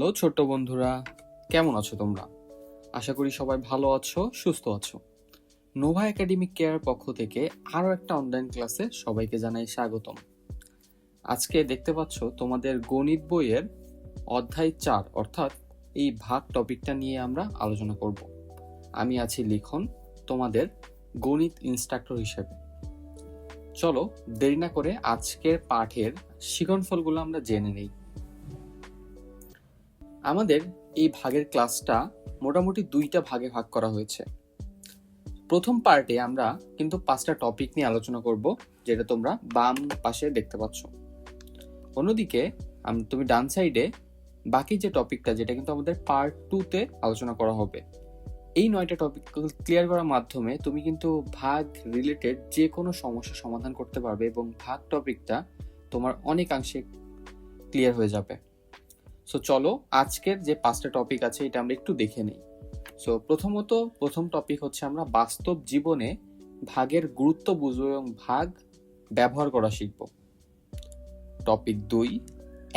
Hello ছোট্ট বন্ধুরা, কেমন আছো তোমরা? আশা করি সবাই ভালো আছো, সুস্থ আছো। নোভা একাডেমিক কেয়ার পক্ষ থেকে আরো একটা অনলাইন ক্লাসে সবাইকে জানাই স্বাগতম। আজকে দেখতে পাচ্ছ তোমাদের গণিত বইয়ের অধ্যায় 4 অর্থাৎ এই ভাগ টপিকটা নিয়ে আমরা আলোচনা করব। আমি আছি লিখন, তোমাদের গণিত ইনস্ট্রাক্টর হিসেবে। চলো দেরি না করে আজকের পাঠের শিক্ষণফলগুলো আমরা জেনে নেই। আমাদের এই ভাগের ক্লাসটা মোটামুটি 2টা ভাগে ভাগ করা হয়েছে। প্রথম পার্টে আমরা কিন্তু 5টা টপিক নিয়ে আলোচনা করব, যেটা তোমরা বাম পাশে দেখতে পাচ্ছ। অন্যদিকে তুমি ডান সাইডে বাকি যে টপিকটা, যেটা কিন্তু আমাদের পার্ট 2তে আলোচনা করা হবে। এই 9টা টপিক ক্লিয়ার করার মাধ্যমে তুমি কিন্তু ভাগ রিলেটেড যে কোনো সমস্যা সমাধান করতে পারবে এবং ভাগ টপিকটা তোমার অনেকাংশে ক্লিয়ার হয়ে যাবে। সো চলো আজকের যে 5টা টপিক আছে এটা আমরা একটু দেখে নিই। সো প্রথম টপিক হচ্ছে আমরা বাস্তব জীবনে ভাগের গুরুত্ব বুঝবো এবং ভাগ ব্যবহার করা শিখব। টপিক 2,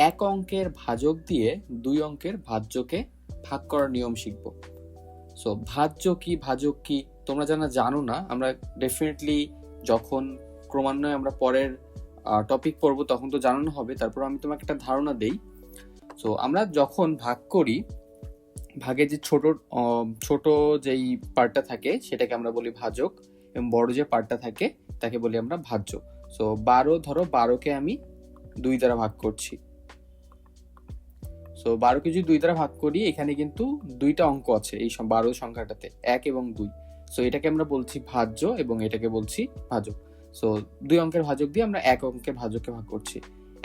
1 অঙ্কের ভাজক দিয়ে 2 অঙ্কের ভাজ্যকে ভাগ করার নিয়ম শিখব। সো ভাজ্য কি ভাজক কি তোমরা জানো না, আমরা ডেফিনেটলি যখন ক্রমান্বয়ে আমরা পরের টপিক পড়বো তখন তো জানানো হবে। তারপর আমি তোমাকে একটা ধারণা দেই। সো আমরা যখন ভাগ করি, ভাগে যে ছোট যেই পার্টটা থাকে সেটাকে আমরা বলি ভাজক এবং বড় যে পার্টটা থাকে তাকে বলি আমরা ভাজ্য। সো 12কে আমি 2 দ্বারা ভাগ করছি। সো 12কে যদি 2 দ্বারা ভাগ করি, এখানে কিন্তু 2টা অঙ্ক আছে এই 12 সংখ্যাটাতে, 1 এবং 2। সো এটাকে আমরা বলছি ভাজ্য এবং এটাকে বলছি ভাজক। সো 2 অঙ্কের ভাজক দিয়ে আমরা 1 অঙ্কের ভাজককে ভাগ করছি।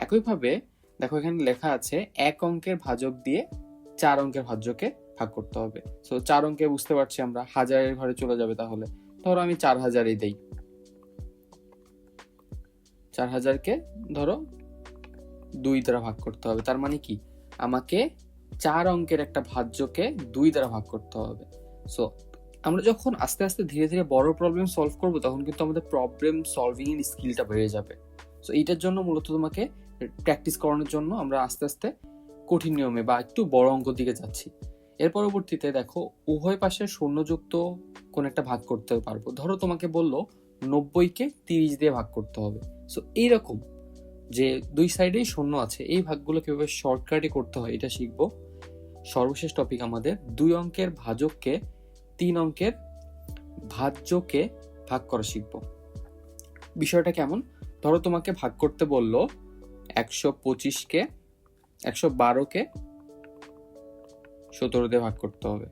একইভাবে দেখো এখানে লেখা আছে 1 অঙ্কের ভাজক দিয়ে 4 অঙ্কের ভাজ্যকে ভাগ করতে হবে। সো 4 অঙ্কে বুঝতে পারছি আমরা হাজারের ঘরে চলে যাবে, তাহলে ধরো আমি 4000ই দেই। 4000কে ধরো 2 দ্বারা ভাগ করতে হবে। তার মানে কি, আমাকে 4 অঙ্কের একটা ভাজ্যকে 2 দ্বারা ভাগ করতে হবে। সো আমরা যখন আস্তে আস্তে ধীরে ধীরে বড় প্রবলেম সলভ করব, তখন কিন্তু আমাদের প্রবলেম সলভিং এর স্কিলটা বেড়ে যাবে। সো এইটার জন্য মূলত তোমাকে প্র্যাকটিস করানোর জন্য আমরা আস্তে আস্তে কঠিন নিয়মে বা একটু বড় অঙ্ক দিকে যাচ্ছি। এর পরবর্তীতে দেখো উভয় পাশে শূন্যযুক্ত কোন একটা ভাগ করতে পারবো। ধরো তোমাকে বললো 90কে 30 দিয়ে ভাগ করতে হবে। সো এইরকম যে 2 সাইডেই শূন্য আছে, এই ভাগগুলো কিভাবে শর্টকাটে করতে হয় এটা শিখবো। সর্বশেষ টপিক আমাদের 2 অঙ্কের ভাজককে 3 অঙ্কের ভাজ্যকে ভাগ করা শিখবো। বিষয়টা কেমন, ধরো তোমাকে ভাগ করতে বললো 112কে 17 দিয়ে ভাগ করতে হবে।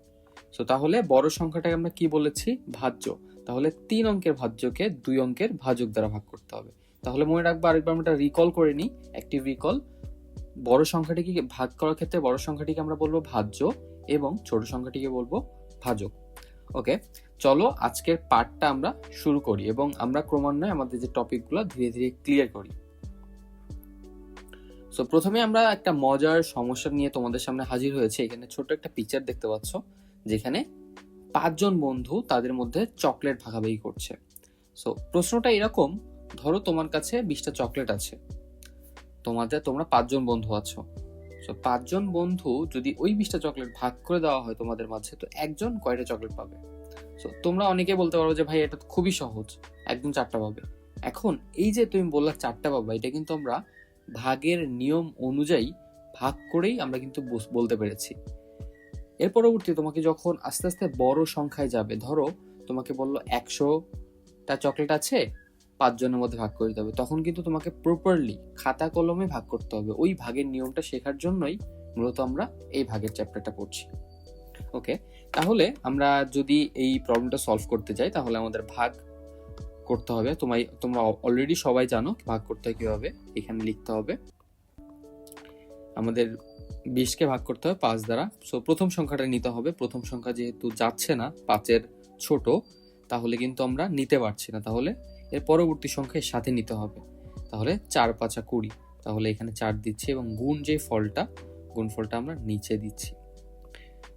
সো তাহলে বড় সংখ্যাটাকে আমরা কি বলেছি, ভাজ্য। তাহলে 3 অঙ্কের ভাজ্যকে 2 অঙ্কের ভাজক দ্বারা ভাগ করতে হবে। তাহলে মনে রাখবো, আরেকবার আমরা রিকল করে নিই, অ্যাক্টিভ রিকল। বড় সংখ্যাটিকে ভাগ করার ক্ষেত্রে বড় সংখ্যাটিকে আমরা বলবো ভাজ্য এবং ছোট সংখ্যাটিকে বলবো ভাজক। ওকে, চলো আজকের পার্টটা আমরা শুরু করি এবং আমরা ক্রমান্বয়ে আমাদের যে টপিকগুলো ধীরে ধীরে ক্লিয়ার করি। সো প্রথমে আমরা একটা মজার সমস্যা নিয়ে তোমাদের সামনে হাজির হয়েছে। এখানে ছোট একটা পিকচার দেখতে পাচ্ছ, যেখানে 5 জন বন্ধু তাদের মধ্যে চকলেট ভাগাভাগি করছে। সো প্রশ্নটা এরকম, ধরো তোমার কাছে 20টা চকলেট আছে, তোমরা 5 জন বন্ধু আছো। সো 5 জন বন্ধু যদি ওই 20টা চকলেট ভাগ করে দেওয়া হয় তোমাদের মাঝে, তো একজন কয়টা চকলেট পাবে? সো তোমরা অনেকে বলতে পারো যে ভাই এটা তো খুবই সহজ, একদম 4টা পাবে। এখন এই যে তুমি বললা 4টা পাবা, এটা কিন্তু আমরা ভাগের নিয়ম অনুযায়ী ভাগ করেই আমরা কিন্তু বলতে পেরেছি। এর পরবর্তী তোমাকে যখন আস্তে আস্তে বড় সংখ্যায় যাবে, ধরো তোমাকে বললো 100টা চকলেট আছে, 5 জনের মধ্যে ভাগ করে দিতে হবে, তখন কিন্তু তোমাকে প্রপারলি খাতা কলমে ভাগ করতে হবে। ওই ভাগের নিয়মটা শেখার জন্যই মূলত আমরা এই ভাগের চ্যাপ্টারটা পড়ছি। ওকে, তাহলে আমরা যদি এই প্রবলেমটা সলভ করতে যাই, তাহলে আমাদের ভাগ করতে হবে। তোমরা অলরেডি সবাই জানো ভাগ করতে হয় কিভাবে। এখানে লিখতে হবে আমাদের 20কে ভাগ করতে হবে 5 দ্বারা। সো প্রথম সংখ্যাটা নিতে হবে। প্রথম সংখ্যা যেহেতু যাচ্ছে না, 5-এর ছোট, তাহলে কিন্তু আমরা নিতে পারছি না, তাহলে এর পরবর্তী সংখ্যার সাথে নিতে হবে। তাহলে 4-5 20, তাহলে এখানে 4 দিচ্ছি এবং গুণফলটা আমরা নিচে দিচ্ছি।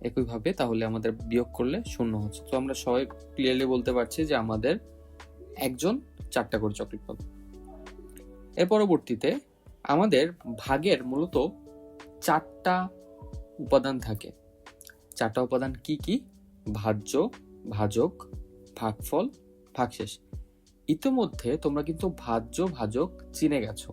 একইভাবে তাহলে আমাদের বিয়োগ করলে 0 হচ্ছে। তো আমরা সবাই ক্লিয়ারলি বলতে পারছি যে আমাদের একজন 4টা করে চকলেট পাবে। এর পরবর্তীতে আমাদের ভাগের মূলত 4টা উপাদান থাকে। 4টা উপাদান কি কি? ভাজ্য, ভাজক, ভাগফল, ভাগশেষ। ইতিমধ্যে তোমরা কিন্তু ভাজ্য ভাজক চিনে গেছো,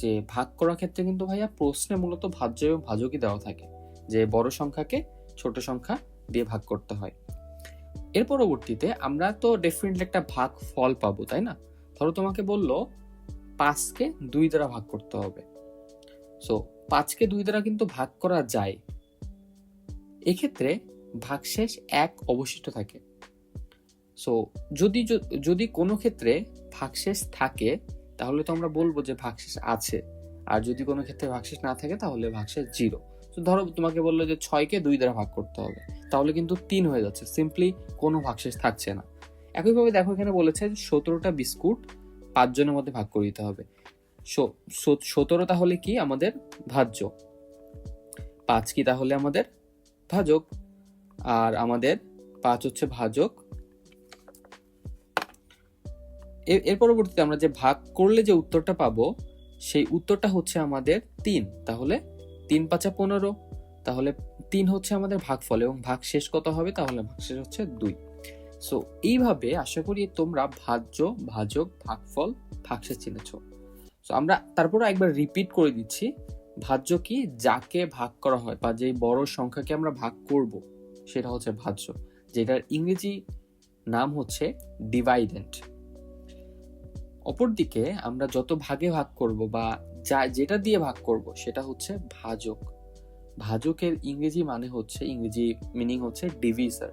যে ভাগ করার ক্ষেত্রে কিন্তু ভাইয়া প্রশ্নে মূলত ভাজ্য এবং ভাজকই দেওয়া থাকে, যে বড় সংখ্যাকে ছোট সংখ্যা দিয়ে ভাগ করতে হয়। এর পরবর্তীতে আমরা তো ডেফিনেটলি একটা ভাগ ফল পাবো, তাই না? ধরো তোমাকে বললো 5কে 2 দ্বারা ভাগ করতে হবে। সো 5কে 2 দ্বারা কিন্তু ভাগ করা যায়। এক্ষেত্রে ভাগশেষ 1 অবশিষ্ট থাকে। সো যদি কোনো ক্ষেত্রে ভাগশেষ থাকে তাহলে তো আমরা বলবো যে ভাগশেষ আছে, আর যদি কোনো ক্ষেত্রে ভাগশেষ না থাকে তাহলে ভাগশেষ 0। তো ধরো তোমাকে বললো যে 6কে 2 দ্বারা ভাগ করতে হবে, তাহলে কিন্তু 3 হয়ে যাচ্ছে, সিম্পলি কোনো ভাগশেষ থাকছে না। একইভাবে দেখো এখানে বলেছে 17টা বিস্কুট 5 জনের মধ্যে ভাগ করে দিতে হবে। 17 তাহলে কি আমাদের ভাজ্য, 5 কি তাহলে আমাদের ভাজক, আর আমাদের 5 হচ্ছে ভাজক। এর পরবর্তীতে আমরা যে ভাগ করলে যে উত্তরটা পাবো সেই উত্তরটা হচ্ছে আমাদের 3। তাহলে 3 5 15, তাহলে 3 হচ্ছে আমাদের ভাগফল, এবং ভাগশেষ কত হবে? তাহলে ভাগশেষ হচ্ছে 2। সো এইভাবে আশা করি তোমরা ভাজ্য, ভাজক, ভাগফল, ভাগশেষ চিনেছ। সো আমরা তারপরে একবার রিপিট করে দিচ্ছি। ভাজ্য কি? যাকে ভাগ করা হয় বা যে বড় সংখ্যাকে আমরা ভাগ করব সেটা হচ্ছে ভাজ্য, যেটার ইংরেজি নাম হচ্ছে ডিভাইডেন্ট। অপরদিকে আমরা যত ভাগে ভাগ করব বা যেটা দিয়ে ভাগ করব সেটা হচ্ছে ভাজক। ভাজকের ইংরেজি মিনিং হচ্ছে ডিভিসার।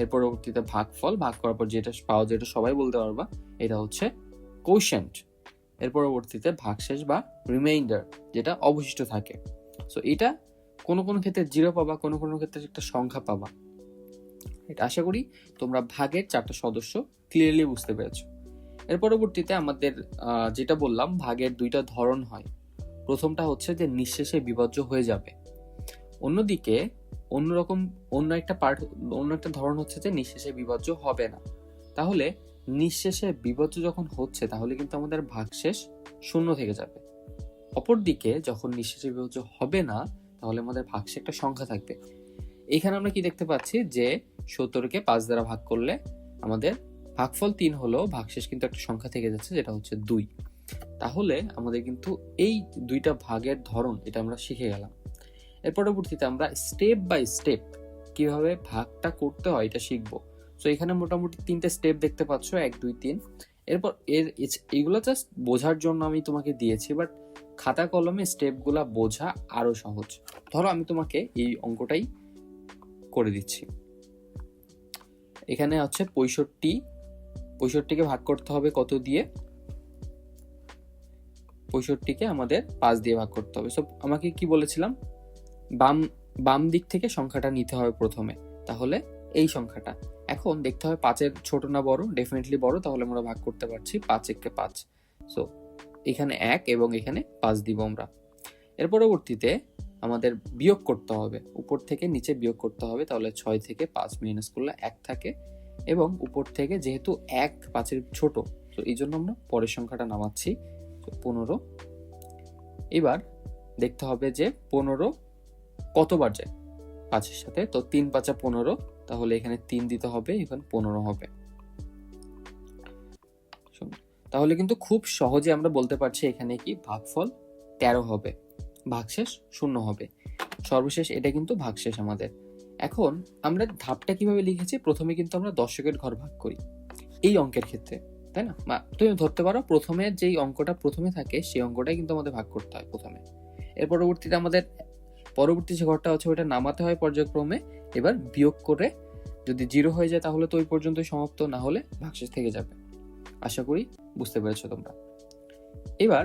এর পরবর্তীতে ভাগফল, ভাগ করার পর যেটা পাওয়া, যেটা সবাই বলতে পারবা, এটা হচ্ছে কোশেন্ট। এর পরবর্তীতে ভাগশেষ বা রিমাইন্ডার, যেটা অবশিষ্ট থাকে। সো এটা কোনো ক্ষেত্রে 0 পাবা, কোনো ক্ষেত্রে একটা সংখ্যা পাবা। এটা আশা করি তোমরা ভাগের 4টা সদস্য ক্লিয়ারলি বুঝতে পেরেছো। এর পরবর্তীতে আমাদের যেটা বললাম, ভাগের 2টা ধরন হয়। প্রথমটা হচ্ছে যে নিঃশেষে বিভাজ্য হয়ে যাবে। অন্যদিকে অন্য একটা ধরন হচ্ছে যে নিঃশেষে বিভাজ্য হবে না। তাহলে নিঃশেষে বিভাজ্য যখন হচ্ছে তাহলে কিন্তু আমাদের ভাগশেষ 0 থেকে যাবে। অপরদিকে যখন নিঃশেষে বিভাজ্য হবে না তাহলে আমাদের ভাগশেষে একটা সংখ্যা থাকবে। এখানে আমরা কি দেখতে পাচ্ছি যে 17কে 5 দ্বারা ভাগ করলে আমাদের ভাগফল 3 হলো, ভাগশেষ কিন্তু একটা সংখ্যা থেকে যাচ্ছে, যেটা হচ্ছে 2। তাহলে আমাদের কিন্তু এই 2টা ভাগের ধরন এটা আমরা শিখে গেলাম। এর পরবর্তীতে আমরা স্টেপ বাই স্টেপ কিভাবে ভাগটা করতে হয় এটা শিখবো। তো এখানে মোটামুটি 3টে স্টেপ দেখতে পাচ্ছ, 1 2 3। এরপর এইগুলো জাস্ট বোঝার জন্য আমি তোমাকে দিয়েছি, বাট খাতা কলমে স্টেপগুলা বোঝা আরো সহজ। ধরো আমি তোমাকে এই অঙ্কটাই করে দিচ্ছি। এখানে হচ্ছে 65কে ভাগ করতে হবে কত দিয়ে? 65কে আমাদের 5 দিয়ে ভাগ করতে হবে। সো আমাকে কি বলেছিলাম? বাম দিক থেকে সংখ্যাটা নিতে হবে প্রথমে, তাহলে এই সংখ্যাটা। এখন দেখতে হবে 5-এর ছোট না বড়, ডেফিনেটলি বড়, তাহলে আমরা ভাগ করতে পারছি। 5 1 5। সো এখানে 1 এবং এখানে 5 দিব আমরা। এর পরবর্তীতে আমাদের বিয়োগ করতে হবে, উপর থেকে নিচে বিয়োগ করতে হবে। তাহলে 6 থেকে 5 মাইনাস করলে 1 থাকে, এবং উপর থেকে যেহেতু 1 5-এর ছোট, তো এই জন্য আমরা পরের সংখ্যাটা নামাচ্ছি 15। এবার দেখতে হবে যে 15 কতবার যায় 5-এর সাথে। তো 3 5 15, তাহলে এখানে 3 দিতে হবে, এখানে 15 হবে। তাহলে কিন্তু খুব সহজে আমরা বলতে পারছি এখানে কি ভাগফল 13 হবে, ভাগশেষ 0 হবে। সর্বশেষ এটা কিন্তু ভাগশেষ আমাদের। এখন আমরা ধাপটা কিভাবে লিখেছি? প্রথমে কিন্তু আমরা দশকের ঘর ভাগ করি এই অঙ্কের ক্ষেত্রে, তাই না? তুমি ধরতে পারো প্রথমে যেই অঙ্কটা প্রথমে থাকে সেই অঙ্কটাই কিন্তু আমাদের ভাগ করতে হয় প্রথমে। এর পরবর্তীতে আমাদের পরবর্তী যে ঘরটা হচ্ছে ওটা নামাতে হয় পর্যায়ক্রমে। এবার বিয়োগ করে যদি 0 হয়ে যায় তাহলে তো ওই পর্যন্তই সমাপ্ত, না হলে ভাগশেষ থেকে যাবে। আশা করি বুঝতে পেরেছো তোমরা। এবার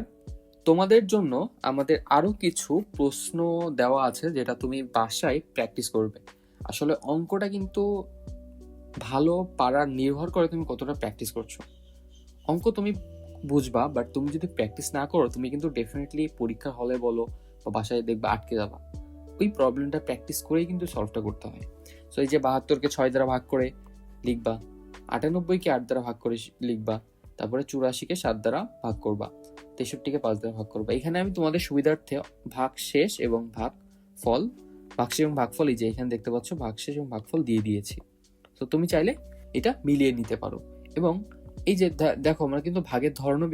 তোমাদের জন্য আমাদের আরো কিছু প্রশ্ন দেওয়া আছে, যেটা তুমি বাসায় প্র্যাকটিস করবে। আসলে অঙ্কটা কিন্তু ভালো পারার নির্ভর করে তুমি কতটা প্র্যাকটিস করছো। অঙ্ক তুমি বুঝবা, বাট তুমি যদি প্র্যাকটিস না করো তুমি কিন্তু ডেফিনেটলি পরীক্ষা হলে বলো বা বাসায় দেখবা আটকে যাবা। ওই প্রবলেমটা প্র্যাকটিস করেই কিন্তু সলভটা করতে হয়। সো এই যে 72কে 6 দ্বারা ভাগ করে লিখবা, 98কে 8 দ্বারা ভাগ করে লিখবা, তারপরে 84কে 7 দ্বারা ভাগ করবা, 63কে 5 দ্বারা ভাগ করবা। এখানে আমি তোমাদের সুবিধার্থে ভাগ শেষ এবং ভাগ ফল ভাগশেষ এবং ভাগফল এই যে এখানে দেখতে পাচ্ছ ভাগশেষ এবং ভাগফল দিয়ে দিয়েছি। তো তুমি চাইলে এটা মিলিয়ে নিতে পারো। এবং এই যে দেখো আমরা কিন্তু ভাগের ধরনও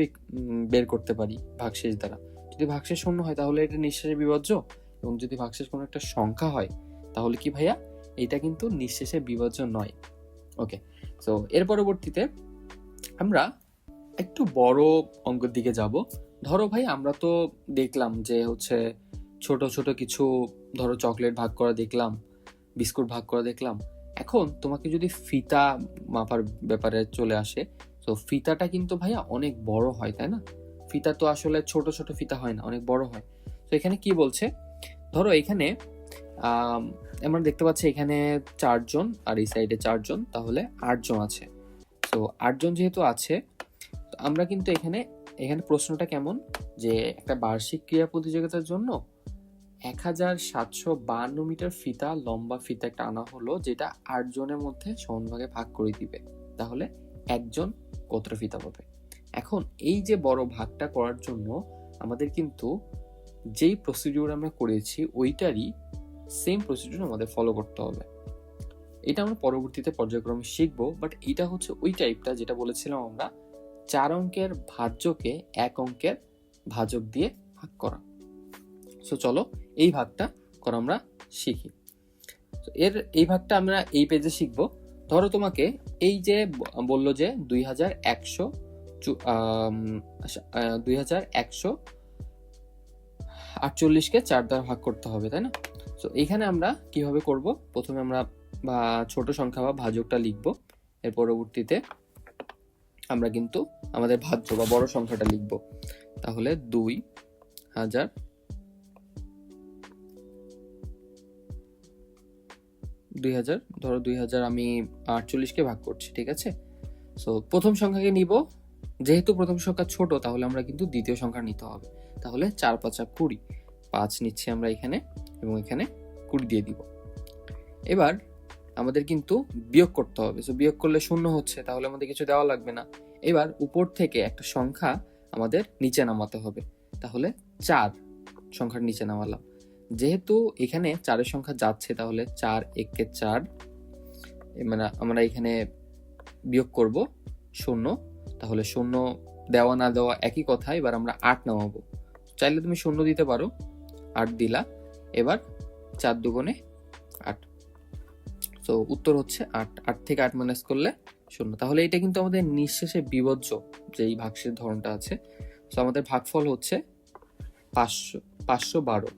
বের করতে পারি ভাগশেষ দ্বারা। যদি ভাগশেষ শূন্য হয় তাহলে এটা নিঃশেষে বিভাজ্য, এবং যদি ভাগশেষ কোনো একটা সংখ্যা হয় তাহলে কি ভাইয়া এটা কিন্তু নিঃশেষে বিভাজ্য নয়। ওকে, তো এর পরবর্তীতে আমরা একটু বড় অঙ্কের দিকে যাব। ধরো ভাই আমরা তো দেখলাম যে হচ্ছে ছোট ছোট কিছু, ধরো চকলেট ভাগ করা দেখলাম, বিস্কুট ভাগ করা দেখলাম। এখন তোমাকে যদি ফিতা মাপার ব্যাপারে চলে আসে, তো ফিতাটা কিন্তু ভাইয়া অনেক বড় হয়, তাই না? ফিতা তো আসলে ছোট ছোট ফিতা হয় না, অনেক বড় হয়। তো এখানে কি বলছে, ধরো এখানে আমরা দেখতে পাচ্ছি এখানে 4 জন আর এই সাইডে 4 জন, তাহলে 8 জন আছে। তো 8 জন যেহেতু আছে, আমরা কিন্তু এখানে প্রশ্নটা কেমন, যে একটা বার্ষিক ক্রীড়া প্রতিযোগিতার জন্য 1752 মিটার ফিতা লম্বা ফিতা একটা আনা হলো, যেটা 8 জনের মধ্যে সমানভাগে ভাগ করে দিবে। তাহলে একজন কতটা ফিতা পাবে? এখন এই যে বড় ভাগটা করার জন্য আমাদের কিন্তু যেই প্রসিডিউর আমরা করেছি ওইটারই সেম প্রসিডিউর আমাদের ফলো করতে হবে। এটা আমরা পরবর্তীতে পর্যায়ক্রমে শিখবো, বাট এটা হচ্ছে ওই টাইপটা যেটা বলেছিলাম আমরা 4 অঙ্কের ভাজ্যকে 1 অঙ্কের ভাজক দিয়ে ভাগ করা। সো চলো এই ভাগটা করা আমরা শিখি। এই ভাগটা আমরা এই পেজে শিখবো। ধরো তোমাকে এই যে বললো যে 2148কে 4 দ্বারা ভাগ করতে হবে, তাই না? তো এখানে আমরা কিভাবে করব, প্রথমে আমরা ছোট সংখ্যা বা ভাজকটা লিখবো, এর পরবর্তীতে আমরা কিন্তু আমাদের ভাজ্য বা বড় সংখ্যাটা লিখবো। তাহলে 2000 ধরো 2000 আমি 48কে ভাগ করছি, ঠিক আছে? সো প্রথম সংখ্যাকে নিব, যেহেতু প্রথম সংখ্যা ছোট তাহলে আমরা কিন্তু দ্বিতীয় সংখ্যা নিতে হবে। তাহলে 4 5 20, 5 নিচ্ছি আমরা এখানে এবং এখানে 20 দিয়ে দিব। এবার আমাদের কিন্তু বিয়োগ করতে হবে। সো বিয়োগ করলে 0 হচ্ছে, তাহলে আমাদের কিছু দেওয়া লাগবে না। এবার উপর থেকে একটা সংখ্যা আমাদের নিচে নামাতে হবে। তাহলে 4 সংখ্যার নিচে নামালাম। যেহেতু এখানে 4-এর সংখ্যা যাচ্ছে, তাহলে 4 1 4, মানে আমরা এখানে বিয়োগ করব 0। তাহলে 0 দেওয়া না দেওয়া একই কথা। এবার আমরা 8 নামাবো। চাইলে তুমি 0 দিতে পারো, 8 দিলা। এবার 4 দুগুণে 8, তো উত্তর হচ্ছে 8। 8 থেকে 8 মাইনাস করলে 0। তাহলে এটা কিন্তু আমাদের নিঃশেষে বিভাজ্য যে এই ভাগশেষ ধরনটা আছে। তো আমাদের ভাগফল হচ্ছে 512,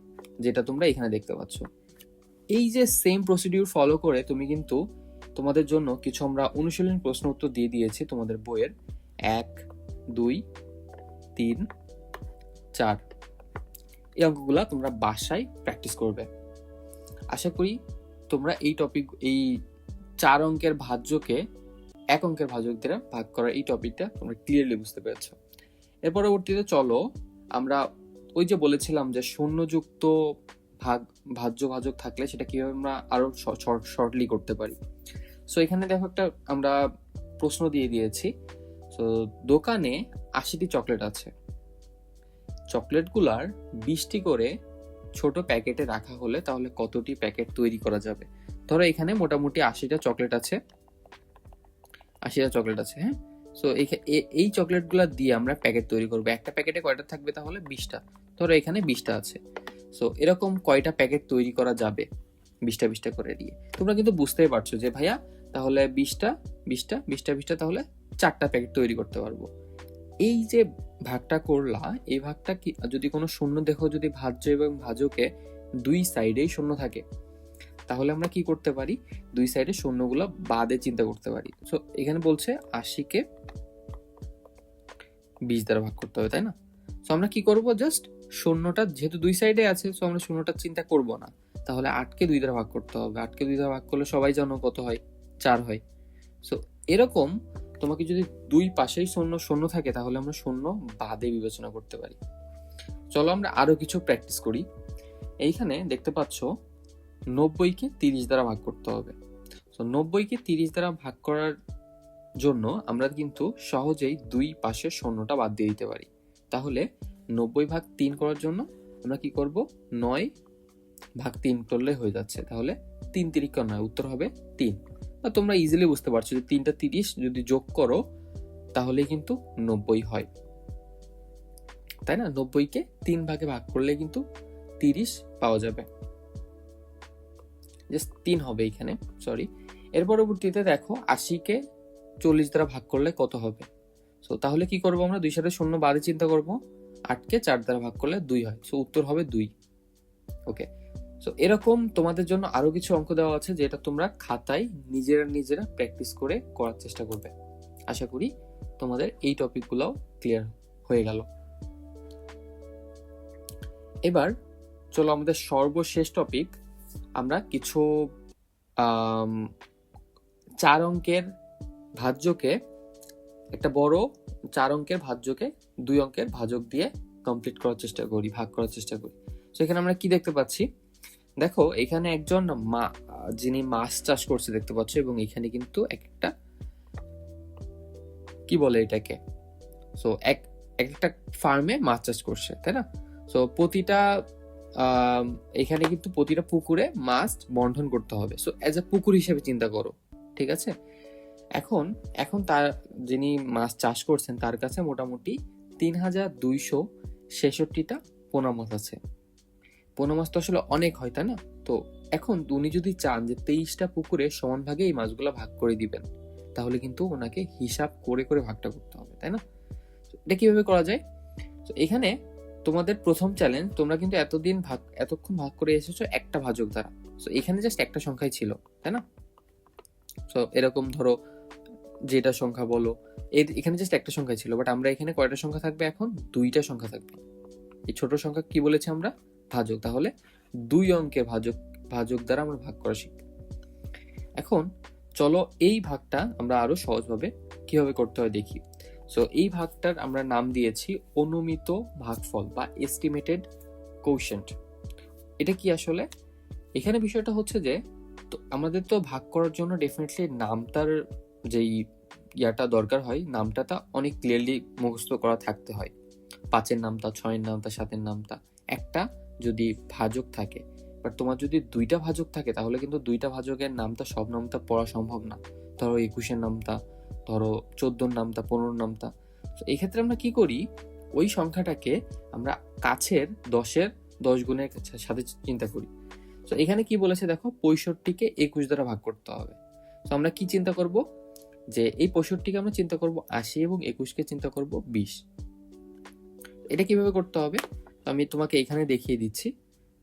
যেটা তোমরা এখানে দেখতে পাচ্ছ। এই যে সেম প্রসিডিউর ফলো করে তুমি কিন্তু তোমাদের জন্য কিছু আমরা অনুশীলনী প্রশ্ন উত্তর দিয়ে দিয়েছি তোমাদের বইয়ের 1 2 3 4। এই অঙ্কগুলা তোমরা বাসায় প্র্যাকটিস করবে। আশা করি তোমরা এই 4 অঙ্কের ভাজ্যকে 1 অঙ্কের ভাজক দ্বারা ভাগ করার এই টপিকটা তোমরা ক্লিয়ারলি বুঝতে পেরেছো। এর পরবর্তীতে চলো আমরা ওই যে বলেছিলাম যে শূন্যযুক্ত ভাজ্য ভাজক থাকলে সেটা কিভাবে আমরা আরো শর্টলি করতে পারি। সো এখানে দেখো একটা আমরা প্রশ্ন দিয়ে দিয়েছি। তো দোকানে 80টি চকলেট আছে, চকলেটগুলার 20টি করে ছোট প্যাকেটে রাখা হলে তাহলে কতটি প্যাকেট তৈরি করা যাবে? ধরো এখানে মোটামুটি 80টা চকলেট আছে, হ্যাঁ। সো এই চকলেটগুলা দিয়ে আমরা প্যাকেট তৈরি করবো। একটা প্যাকেটে কয়টা থাকবে? তাহলে 20টা। ধরো এখানে 20টা আছে। সো এরকম কয়টা প্যাকেট তৈরি করা যাবে 20টা করে দিয়ে? তোমরা কিন্তু বুঝতেই পারছো যে ভাইয়া তাহলে 20টা তাহলে 4টা প্যাকেট তৈরি করতে পারবো। এই যে ভাগটা করলা, এই ভাগটা কি যদি কোনো শূন্য দেখো, যদি ভাজ্য এবং ভাজকে 2 সাইডেই শূন্য থাকে, তাহলে আমরা কি করতে পারি? 2 সাইডে শূন্যগুলো বাদে চিন্তা করতে পারি। সো এখানে বলছে 80কে 20 দ্বারা ভাগ করতে হবে, তাই না? সো আমরা কি করব? জাস্ট শূন্যটা যেহেতু 2 সাইডে আছে, সো আমরা শূন্যটা চিন্তা করব না। তাহলে 8কে 2 দ্বারা ভাগ করতে হবে। 8কে 2 দ্বারা ভাগ করলে সবাই জানো কত হয়? 4 হয়। সো এরকম তোমাকে যদি 2 পাশেই শূন্য থাকে তাহলে আমরা শূন্য বাদে বিবেচনা করতে পারি। চলো আমরা আরো কিছু প্র্যাকটিস করি। এইখানে দেখতে পাচ্ছ 90কে 30 দ্বারা ভাগ করতে হবে। তো 90কে 30 দ্বারা ভাগ করার জন্য আমরা কিন্তু সহজেই 2 পাশের শূন্যটা বাদ দিয়ে দিতে পারি। তাহলে 90 ভাগ 3 করার জন্য আমরা কি করব? 9 ভাগ 3 করলে হয়ে যাচ্ছে, তাহলে 3 তিরিক নয়, উত্তর হবে 3। তোমরা ইজিলি বুঝতে পারছো যে 3টা 30 যদি যোগ করো তাহলে কিন্তু 90 হয়, তাই না? 90-কে 3 ভাগে ভাগ করলে কিন্তু 30 পাওয়া যাবে, জাস্ট 3 হবে এখানে, সরি। এর পরবর্তীতে দেখো 80-কে 40 দ্বারা ভাগ করলে কত হবে। সো তাহলে কি করবো আমরা, 2 সাথে 0 বাদে চিন্তা করবো, 8-কে 4 দ্বারা ভাগ করলে 2 হয়, সো উত্তর হবে 2। ওকে, সো এরকম তোমাদের জন্য আরো কিছু অঙ্ক দেওয়া আছে যেটা তোমরা খাতায় নিজেরা প্র্যাকটিস করে করার চেষ্টা করবে। আশা করি তোমাদের এই টপিকগুলোও ক্লিয়ার হয়ে গেল। এবার চলো আমাদের সর্বশেষ টপিক, আমরা কিছু 4 অঙ্কের ভাজ্যকে, একটা বড় 4 অঙ্কের ভাজ্যকে 2 অঙ্কের ভাজক দিয়ে কমপ্লিট করার চেষ্টা করি, ভাগ করার চেষ্টা করি। তো এখানে আমরা কি দেখতে পাচ্ছি, দেখো এখানে একজন যিনি মাছ চাষ করছে দেখতে পাচ্ছ, এবং এখানে কিন্তু একটা কি বলে এটাকে, সো একটা ফার্মে মাছ চাষ করছে, তাই না? সো প্রতিটা এখানে কিন্তু প্রতিটা পুকুরে মাছ বন্টন করতে হবে, সো অ্যাজ এ পুকুর হিসেবে চিন্তা করো, ঠিক আছে? এখন তার যিনি মাছ চাষ করছেন তার কাছে মোটামুটি 3266টা পোনা মাছ আছে। পোনা মাছ তো আসলে অনেক হয়, তাই না? তো এখন উনি যদি চান যে 23টা পুকুরে সমান ভাগে এই মাছগুলো ভাগ করে দিবেন, তাহলে কিন্তু ওনাকে হিসাব করে করে ভাগটা করতে হবে, তাই না? এটা কিভাবে করা যায়? তো এখানে তোমাদের প্রথম চ্যালেঞ্জ, তোমরা কিন্তু এতক্ষণ ভাগ করে এসেছো একটা ভাজক দ্বারা, তো এখানে জাস্ট একটা সংখ্যাই ছিল, তাই না? তো এরকম ধরো যেটা সংখ্যা বলো, এখানে জাস্ট একটা সংখ্যাই ছিল, বাট আমরা এখানে কয়টা সংখ্যা থাকবে, এখন 2টা সংখ্যা থাকবে। এই ছোট সংখ্যা কি বলেছি আমরা, ভাজক, তাহলে 2 অঙ্কের ভাজক দ্বারা আমরা ভাগ করা শিখব। এখন চলো এই ভাগটা আমরা আরো সহজভাবে কিভাবে করতে হয় দেখি। সো এই ভাগটার আমরা নাম দিয়েছি অনুমিত ভাগফল বা এস্টিমেটেড কোশেন্ট। এটা কি আসলে, এখানে বিষয়টা হচ্ছে যে আমাদের তো ভাগ করার জন্য ডেফিনেটলি নামটার যেই ইয়াটা দরকার হয়, নামটা অনেক ক্লিয়ারলি মুখস্থ করা থাকতে হয়। 5-এর নামটা, 6-এর নামটা, 7-এর নামটা, একটা যদি ভাজক থাকে, বাট তোমার যদি 2টা ভাজক থাকে তাহলে কিন্তু 2টা ভাজকের নামটা সব নামটা পড়া সম্ভব না। ধরো 21-এর নামটা, ধরো 14-র নামটা, 15-র নামটা। তো এই ক্ষেত্রে আমরা কি করি, ওই সংখ্যাটাকে আমরা কাছের 10-এর 10 গুণের সাথে চিন্তা করি। তো এখানে কি বলেছে দেখো, 65-কে 21 দ্বারা ভাগ করতে হবে। তো আমরা কি চিন্তা করব, যে এই 65-কে আমরা চিন্তা করব 80 এবং 21-কে চিন্তা করব 20। এটা কিভাবে করতে হবে আমি তোমাকে এখানে দেখিয়ে দিচ্ছি।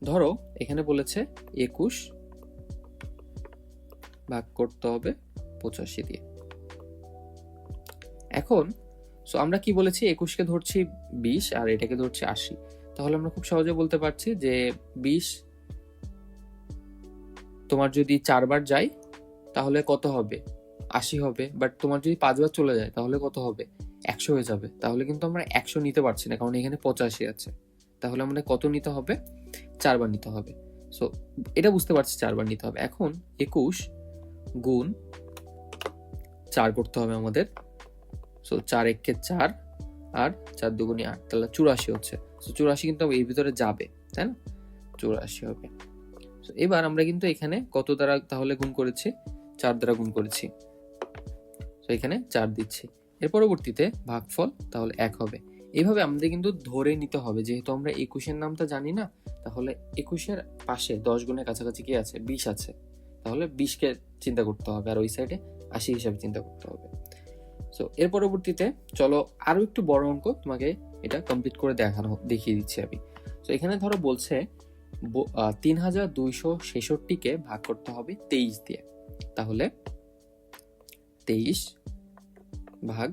ধরো এখানে বলেছে 21 ভাগ করতে হবে 85 দিয়ে। এখন সো আমরা কি বলেছি, 21-কে ধরছি 20 আর এটাকে ধরছি 80, তাহলে আমরা খুব সহজে বলতে পারছি যে 20 তোমার যদি 4 বার যায় তাহলে কত হবে, 80 হবে। বাট তোমার যদি 5 বার চলে যায় তাহলে কত হবে, 100 হয়ে যাবে। তাহলে কিন্তু আমরা 100 নিতে পারছি না, কারণ এখানে 85 আছে। তাহলে আমাদের কত নিতে হবে, 4 বার নিতে হবে। সো এটা বুঝতে পারছি 4 বার নিতে হবে। এখন 21 গুণ 4 করতে হবে আমাদের। সো 4 1-কে 4 আর 4 2 8, তাহলে 84 হচ্ছে। সো 84 কিন্তু এর ভিতরে যাবে, তাই না? 84 হবে। সো এবার আমরা কিন্তু এখানে কত দ্বারা তাহলে গুণ করেছি, 4 দ্বারা গুণ করেছি। তো এখানে 4 দিচ্ছি। এর পরবর্তীতে ভাগফল তাহলে 1 হবে। এইভাবে আমাদের কিন্তু ধরে নিতে হবে, যেহেতু আমরা 21-এর নামটা জানি না, তাহলে 21-এর পাশে 10 গুণের কাছাকাছি কি আছে, 20 আছে। তাহলে 20-কে চিন্তা করতে হবে, আর ওই সাইডে 80 হিসাবে চিন্তা করতে হবে। সো এর পরবর্তীতে চলো আরো একটু বড় অঙ্ক তোমাকে এটা কমপ্লিট করে দেখিয়ে দিচ্ছি আমি। তো এখানে ধরো বলছে 3266-কে ভাগ করতে হবে 23 দিয়ে। তাহলে 23 ভাগ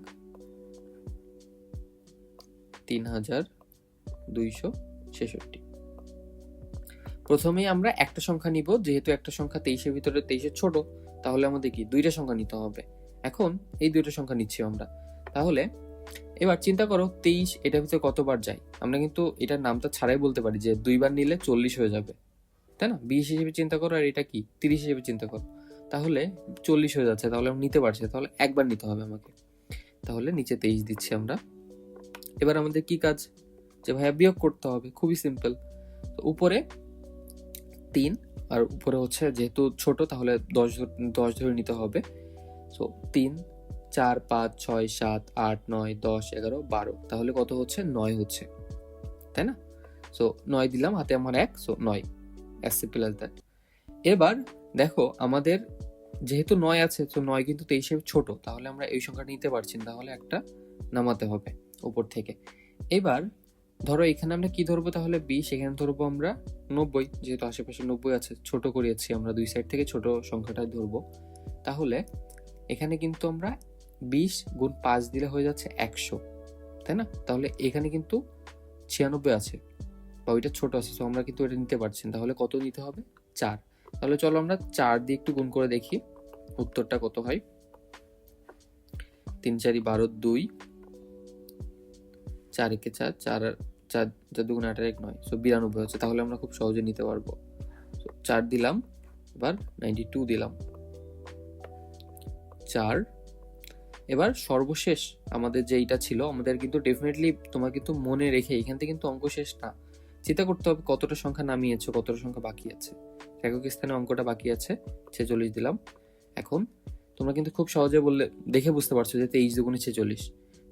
3266। প্রথমেই আমরা একটা সংখ্যা নিব, যেহেতু একটা সংখ্যা 23-এর ভিতরে 23-এর ছোট, তাহলে আমাদের কি 2টা সংখ্যা নিতে হবে। এখন এই 2টা সংখ্যা নিচ্ছি আমরা। তাহলে এবার চিন্তা করো 23 এটার ভিতরে কতবার যায়, আমরা কিন্তু এটার নামটা ছাড়াই বলতে পারি যে 2 বার নিলে 40 হয়ে যাবে, তাই না? 20 হিসেবে চিন্তা করো, আর এটা কি 30 হিসেবে চিন্তা করো, তাহলে 40 হয়ে যাচ্ছে। তাহলে আমরা নিতে পারছি, তাহলে একবার নিতে হবে আমাকে। তাহলে নিচে 23 দিচ্ছি আমরা। এবার আমাদের কি কাজ, যে ভাইয়া বিয়োগ করতে হবে, খুবই সিম্পল। তো উপরে 3 আর উপরে হচ্ছে যেহেতু ছোট তাহলে 10 ধরে নিতে হবে। সো 3 4 5 6 7 8 9 10 11 12, তাহলে কত হচ্ছে? 9 হচ্ছে, তাই না? সো 9 দিলাম, হাতে আমার 1, so 9, as simple as that. এবার দেখো আমাদের যেহেতু 9 আছে, তো 9 কিন্তু 23 ছোট, তাহলে আমরা এই সংখ্যাটা নিতে পারছি না, তাহলে একটা নামাতে হবে উপর থেকে। এবার ধরো এখানে আমরা কি ধরবো? তাহলে 20, এখানে ধরবো আমরা 90, যেহেতু আশেপাশে 90 আছে, ছোট করেছি আমরা, দুই সাইড থেকে ছোট সংখ্যাটা ধরবো। তাহলে এখানে কিন্তু আমরা 20 গুণ 5 দিলে হয়ে যাচ্ছে 100, তাই না? তাহলে এখানে কিন্তু 96 আছে, বা ওইটা ছোট আছে, তো আমরা কিন্তু এটা নিতে পারছি না, তাহলে কত নিতে হবে? 4। তাহলে চলো আমরা 4 দিয়ে একটু গুণ করে দেখি উত্তরটা কত হয়। 3 4 12 2, 4 1 4, 4 4 4 2 8 1 9, সো 92 হচ্ছে। তাহলে আমরা খুব সহজে নিতে পারবো। 4 দিলাম, এবার 92 দিলাম, 4। এবার সর্বশেষ আমাদের যেইটা ছিল, আমাদের কিন্তু ডেফিনেটলি তোমার কিন্তু মনে রেখে এখান থেকে কিন্তু অঙ্ক শেষ না, চিন্তা করতে হবে কতটা সংখ্যা নামিয়েছো, কতটা সংখ্যা বাকি আছে। একক স্থানে অঙ্কটা বাকি আছে, 46 দিলাম। এখন তোমরা কিন্তু খুব সহজে বললে দেখে বুঝতে পারছো যে 23 দুগুণে 46।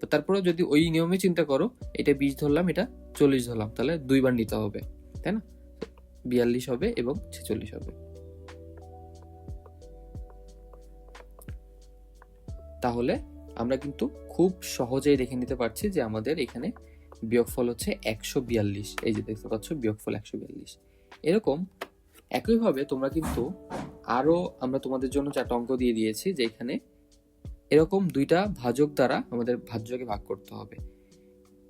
তো তারপরেও যদি ওই নিয়মে চিন্তা করো, এটা 20 ধরলাম, এটা 40 ধরলাম, তাহলে 2 বার নিতে হবে, তাই না? 42 হবে এবং 46 হবে। তাহলে আমরা কিন্তু খুব সহজেই দেখে নিতে পারছি যে আমাদের এখানে বিয়োগফল হচ্ছে 142। এই যে দেখতে পাচ্ছ, বিয়োগফল 142। এরকম একইভাবে তোমরা কিন্তু আরো, আমরা তোমাদের জন্য 4টা অঙ্ক দিয়ে দিয়েছি, যে এখানে এরকম 2টা ভাজক দ্বারা আমাদের ভাজ্যকে ভাগ করতে হবে।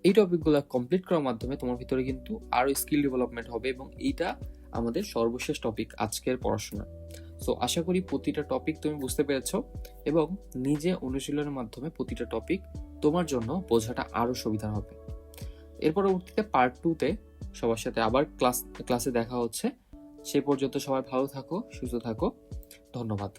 এই টপিকগুলো কমপ্লিট করার মাধ্যমে তোমার ভিতরে কিন্তু আরো স্কিল ডেভেলপমেন্ট হবে, এবং এইটা আমাদের সর্বশেষ টপিক আজকের পড়াশোনা। সো আশা করি প্রতিটা টপিক তুমি বুঝতে পেরেছো, এবং নিজে অনুশীলনের মাধ্যমে প্রতিটা টপিক তোমার জন্য বোঝাটা আরো সুবিধা হবে। এর পরবর্তীতে পার্ট 2-তে সবার সাথে আবার ক্লাসে দেখা হচ্ছে। সে পর্যন্ত সবাই ভালো থাকো, সুস্থ থাকো। ধন্যবাদ।